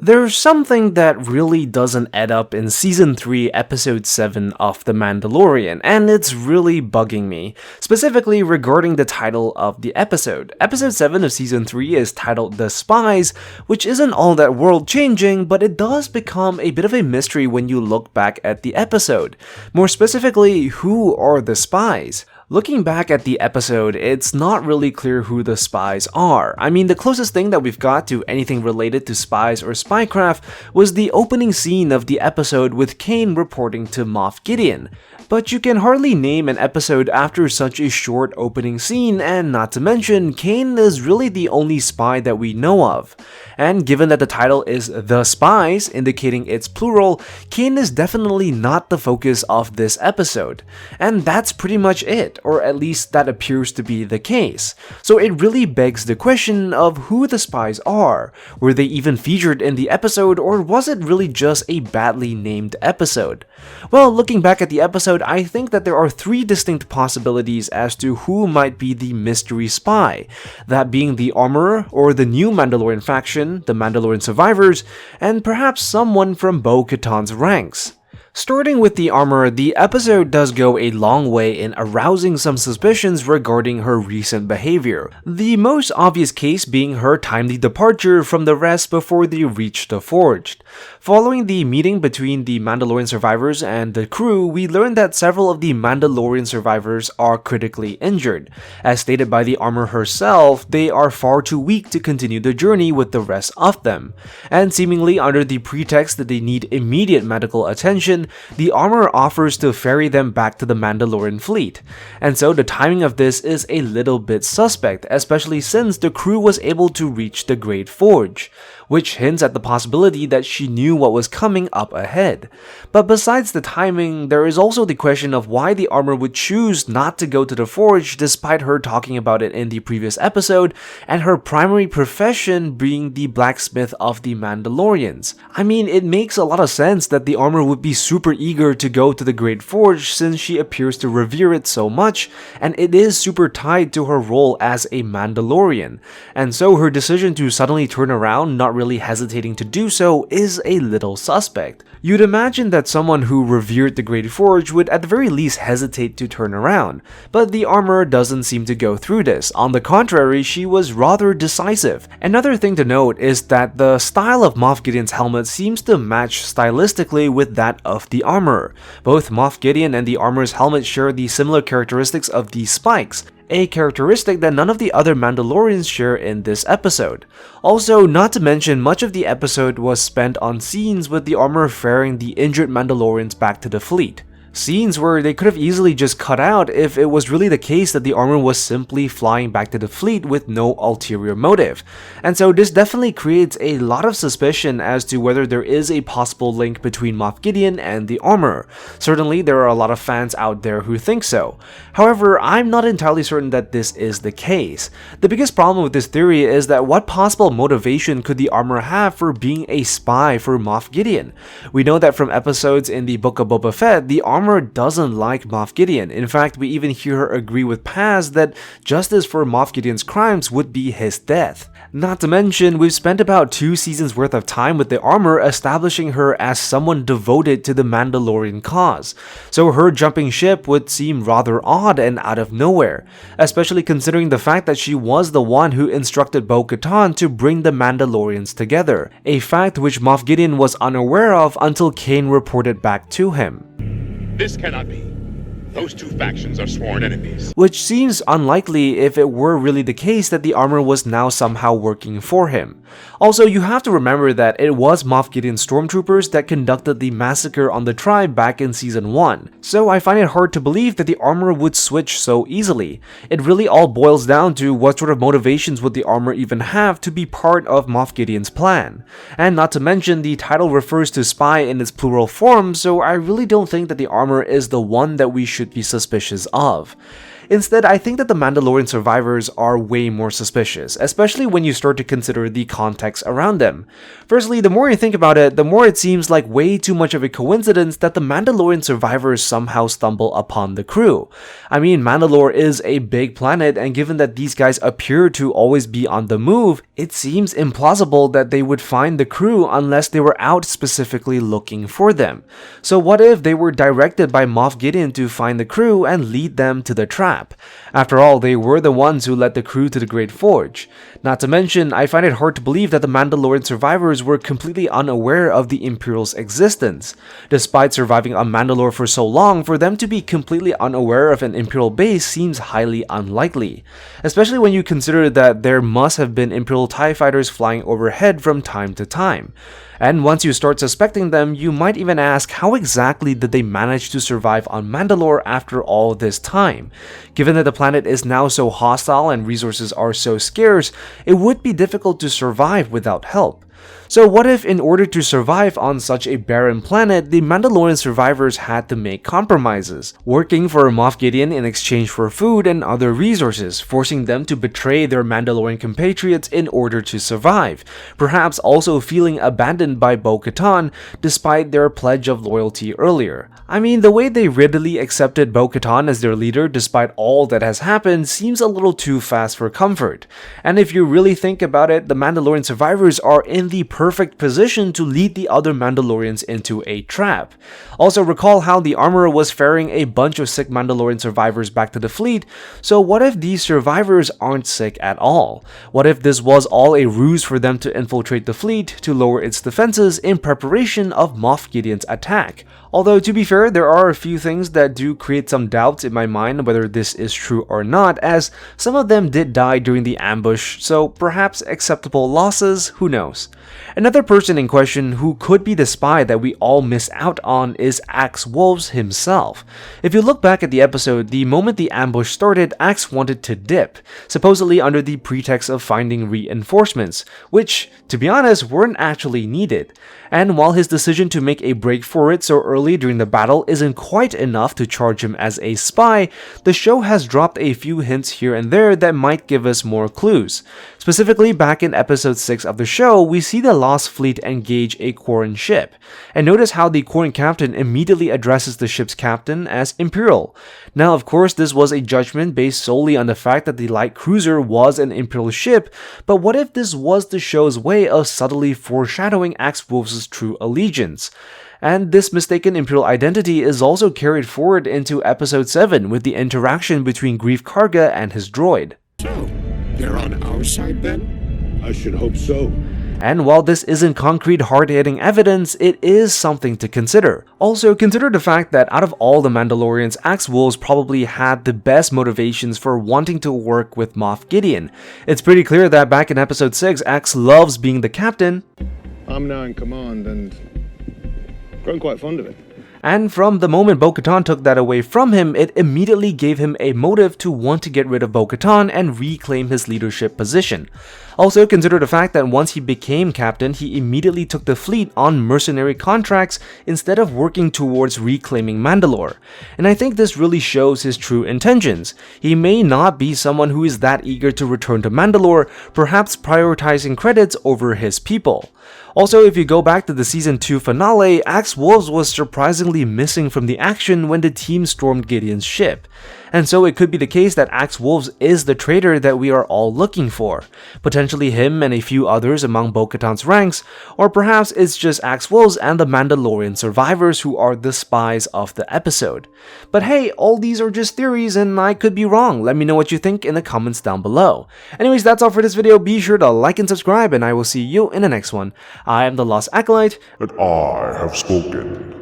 There's something that really doesn't add up in Season 3, Episode 7 of The Mandalorian, and it's really bugging me, specifically regarding the title of the episode. Episode 7 of Season 3 is titled The Spies, which isn't all that world-changing, but it does become a bit of a mystery when you look back at the episode. More specifically, who are the spies? Looking back at the episode, it's not really clear who the spies are. I mean, the closest thing that we've got to anything related to spies or spycraft was the opening scene of the episode with Kane reporting to Moff Gideon. But you can hardly name an episode after such a short opening scene, and not to mention, Kane is really the only spy that we know of. And given that the title is The Spies, indicating it's plural, Kane is definitely not the focus of this episode. And that's pretty much it, or at least that appears to be the case. So it really begs the question of who the spies are. Were they even featured in the episode, or was it really just a badly named episode? Well, looking back at the episode, I think that there are three distinct possibilities as to who might be the mystery spy, that being the Armorer, or the new Mandalorian faction, the Mandalorian survivors, and perhaps someone from Bo-Katan's ranks. Starting with the Armorer, the episode does go a long way in arousing some suspicions regarding her recent behavior. The most obvious case being her timely departure from the rest before they reach the Forged. Following the meeting between the Mandalorian survivors and the crew, we learned that several of the Mandalorian survivors are critically injured. As stated by the Armorer herself, they are far too weak to continue the journey with the rest of them. And seemingly under the pretext that they need immediate medical attention, the Armorer offers to ferry them back to the Mandalorian fleet. And so the timing of this is a little bit suspect, especially since the crew was able to reach the Great Forge, which hints at the possibility that she knew what was coming up ahead. But besides the timing, there is also the question of why the Armorer would choose not to go to the Forge despite her talking about it in the previous episode, and her primary profession being the blacksmith of the Mandalorians. I mean, it makes a lot of sense that the Armorer would be super eager to go to the Great Forge since she appears to revere it so much, and it is super tied to her role as a Mandalorian. And so her decision to suddenly turn around, not really hesitating to do so, is a little suspect. You'd imagine that someone who revered the Great Forge would at the very least hesitate to turn around, but the Armorer doesn't seem to go through this. On the contrary, she was rather decisive. Another thing to note is that the style of Moff Gideon's helmet seems to match stylistically with that of the Armorer. Both Moff Gideon and the Armorer's helmet share the similar characteristics of the spikes, a characteristic that none of the other Mandalorians share in this episode. Also, not to mention, much of the episode was spent on scenes with the Armorer ferrying the injured Mandalorians back to the fleet. Scenes where they could have easily just cut out if it was really the case that the Armorer was simply flying back to the fleet with no ulterior motive. And so this definitely creates a lot of suspicion as to whether there is a possible link between Moff Gideon and the Armorer. Certainly there are a lot of fans out there who think so. However, I'm not entirely certain that this is the case. The biggest problem with this theory is that what possible motivation could the Armorer have for being a spy for Moff Gideon? We know that from episodes in the Book of Boba Fett, the Armorer doesn't like Moff Gideon. In fact, we even hear her agree with Paz that justice for Moff Gideon's crimes would be his death. Not to mention, we've spent about 2 seasons worth of time with the Armorer establishing her as someone devoted to the Mandalorian cause. So her jumping ship would seem rather odd and out of nowhere, especially considering the fact that she was the one who instructed Bo-Katan to bring the Mandalorians together, a fact which Moff Gideon was unaware of until Kane reported back to him. This cannot be. Those two factions are sworn enemies. Which seems unlikely if it were really the case that the Armorer was now somehow working for him. Also, you have to remember that it was Moff Gideon's stormtroopers that conducted the massacre on the tribe back in Season 1, so I find it hard to believe that the Armorer would switch so easily. It really all boils down to what sort of motivations would the Armorer even have to be part of Moff Gideon's plan. And not to mention, the title refers to spy in its plural form, so I really don't think that the Armorer is the one that we should be suspicious of. Instead, I think that the Mandalorian survivors are way more suspicious, especially when you start to consider the context around them. Firstly, the more you think about it, the more it seems like way too much of a coincidence that the Mandalorian survivors somehow stumble upon the crew. I mean, Mandalore is a big planet, and given that these guys appear to always be on the move, it seems implausible that they would find the crew unless they were out specifically looking for them. So what if they were directed by Moff Gideon to find the crew and lead them to the trap? After all, they were the ones who led the crew to the Great Forge. Not to mention, I find it hard to believe that the Mandalorian survivors were completely unaware of the Imperial's existence. Despite surviving on Mandalore for so long, for them to be completely unaware of an Imperial base seems highly unlikely, especially when you consider that there must have been Imperial TIE fighters flying overhead from time to time. And once you start suspecting them, you might even ask how exactly did they manage to survive on Mandalore after all this time? Given that the planet is now so hostile and resources are so scarce, it would be difficult to survive without help. So what if in order to survive on such a barren planet, the Mandalorian survivors had to make compromises, working for Moff Gideon in exchange for food and other resources, forcing them to betray their Mandalorian compatriots in order to survive, perhaps also feeling abandoned by Bo-Katan despite their pledge of loyalty earlier. I mean, the way they readily accepted Bo-Katan as their leader despite all that has happened seems a little too fast for comfort. And if you really think about it, the Mandalorian survivors are in the perfect position to lead the other Mandalorians into a trap. Also, recall how the Armorer was ferrying a bunch of sick Mandalorian survivors back to the fleet, so what if these survivors aren't sick at all? What if this was all a ruse for them to infiltrate the fleet to lower its defenses in preparation of Moff Gideon's attack? Although, to be fair, there are a few things that do create some doubts in my mind whether this is true or not, as some of them did die during the ambush, so perhaps acceptable losses, who knows. Another person in question who could be the spy that we all miss out on is Axe Wolves himself. If you look back at the episode, the moment the ambush started, Axe wanted to dip, supposedly under the pretext of finding reinforcements, which, to be honest, weren't actually needed. And while his decision to make a break for it so early during the battle isn't quite enough to charge him as a spy, the show has dropped a few hints here and there that might give us more clues. Specifically, back in episode 6 of the show, we see the Lost Fleet engage a Quarren ship, and notice how the Quarren captain immediately addresses the ship's captain as Imperial. Now, of course, this was a judgment based solely on the fact that the light cruiser was an Imperial ship, but what if this was the show's way of subtly foreshadowing Axe Wolves' true allegiance? And this mistaken Imperial identity is also carried forward into episode 7 with the interaction between Greef Karga and his droid. So, they're on our side then? I should hope so. And while this isn't concrete, hard-hitting evidence, it is something to consider. Also, consider the fact that out of all the Mandalorians, Axe Wolves probably had the best motivations for wanting to work with Moff Gideon. It's pretty clear that back in episode 6, Axe loves being the captain. I'm now in command and grown quite fond of it. And from the moment Bo-Katan took that away from him, it immediately gave him a motive to want to get rid of Bo-Katan and reclaim his leadership position. Also, consider the fact that once he became captain, he immediately took the fleet on mercenary contracts instead of working towards reclaiming Mandalore. And I think this really shows his true intentions. He may not be someone who is that eager to return to Mandalore, perhaps prioritizing credits over his people. Also, if you go back to the season 2 finale, Axe Wolves was surprisingly missing from the action when the team stormed Gideon's ship. And so it could be the case that Axe Wolves is the traitor that we are all looking for. Potentially him and a few others among Bo-Katan's ranks, or perhaps it's just Axe Wolves and the Mandalorian survivors who are the spies of the episode. But hey, all these are just theories and I could be wrong. Let me know what you think in the comments down below. Anyways, that's all for this video. Be sure to like and subscribe and I will see you in the next one. I am the Lost Acolyte, And I have spoken.